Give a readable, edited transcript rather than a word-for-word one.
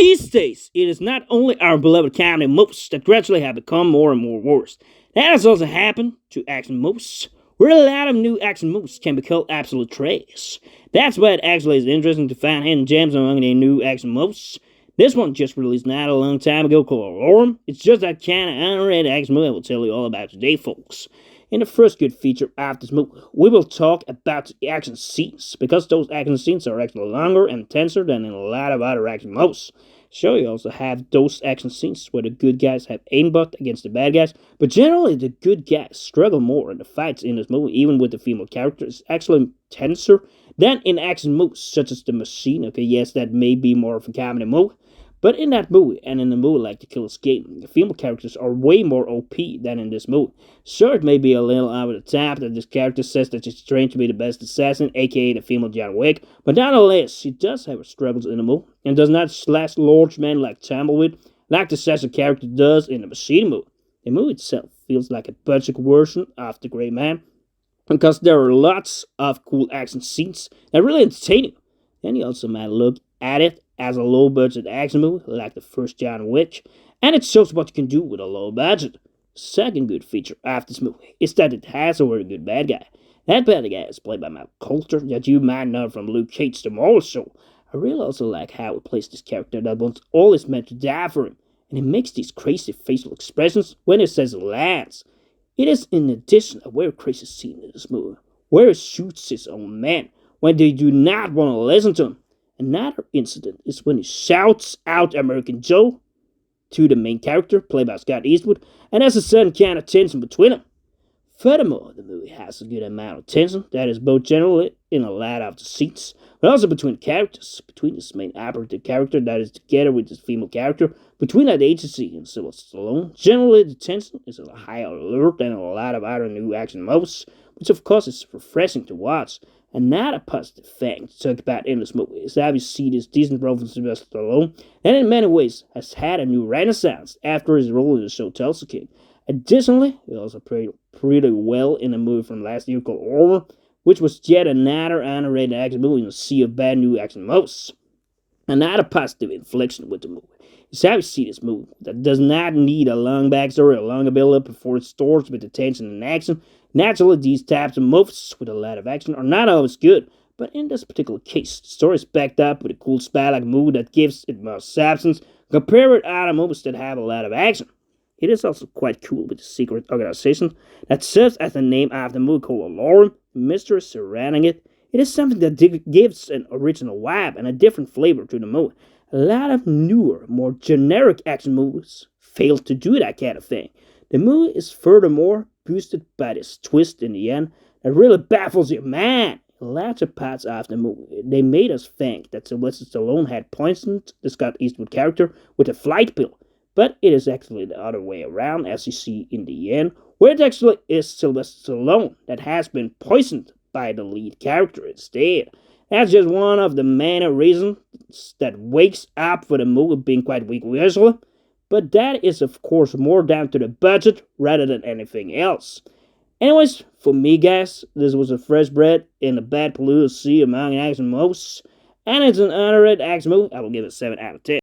These days, it is not only our beloved comedy movies that gradually have become more and more worse. That has also happened to action movies, where a lot of new action movies can be called absolute trash. That's why it actually is interesting to find hidden gems among the new action movies. This one just released not a long time ago called Alarm. It's just that kind of unrated action movie I will tell you all about today, folks. In the first good feature of this movie, we will talk about the action scenes, because those action scenes are actually longer and intenser than in a lot of other action movies. Sure, you also have those action scenes where the good guys have aimbot against the bad guys, but generally the good guys struggle more in the fights in this movie, even with the female character. It's actually intenser than in action movies such as The Machine. Okay, yes, that may be more of a comedy movie, but in that movie, and in a movie like The Killer's Game, the female characters are way more OP than in this movie. Sure, it may be a little over the top that this character says that she's trained to be the best assassin, aka the female John Wick, but nonetheless, she does have her struggles in the movie, and does not slash large men like Tumbleweed, like the Sasha character does in the Machine movie. The movie itself feels like a budget version of The Gray Man, because there are lots of cool action scenes that really entertain you. Then you also might look at it as a low-budget action movie, like the first John Wick, and it shows what you can do with a low budget. Second good feature of this movie is that it has a very good bad guy. That bad guy is played by Matt Coulter, that you might know from Luke Cage The Moral Show. I really also like how he plays this character that wants all is meant to die for him, and he makes these crazy facial expressions when he says lines. It is in addition a very crazy scene in this movie, where he shoots his own men when they do not want to listen to him. Another incident is when he shouts out American Joe to the main character, played by Scott Eastwood, and there's a certain kind of tension between them. Furthermore, the movie has a good amount of tension that is both generally in a lot of the scenes, but also between characters, between this main operative character that is together with this female character, between that agency and Sylvester Stallone. Generally, the tension is at a higher alert than in a lot of other new action movies, which of course is refreshing to watch. Another positive thing to talk about in this movie is how we see this decent role from Sylvester Stallone, and in many ways has had a new renaissance after his role in the show Tulsa King. Additionally, he also played pretty well in a movie from last year called Orwell, which was yet another underrated action movie in a sea of bad new action movies. Another positive inflection with the movie is how we see this movie that does not need a long backstory or a long build-up before it starts with the tension and action. Naturally, these types of movies with a lot of action are not always good, but in this particular case, the story is backed up with a cool spy-like movie that gives it more substance compared with other movies that have a lot of action. It is also quite cool with the secret organization that serves as the name of the movie called Alarm, the mystery surrounding it. It is something that gives an original vibe and a different flavor to the movie. A lot of newer, more generic action movies fail to do that kind of thing. The movie is furthermore boosted by this twist in the end that really baffles you. Man, in latter parts of the movie, they made us think that Sylvester Stallone had poisoned the Scott Eastwood character with a flight pill, but it is actually the other way around, as you see in the end, where it actually is Sylvester Stallone that has been poisoned by the lead character instead. That's just one of the many reasons that wakes up for the movie being quite weak visually, but that is of course more down to the budget rather than anything else. Anyways, for me guys, this was a fresh bread in the bad polluted sea among action movies, and it's an underrated action movie. I will give it 7 out of 10.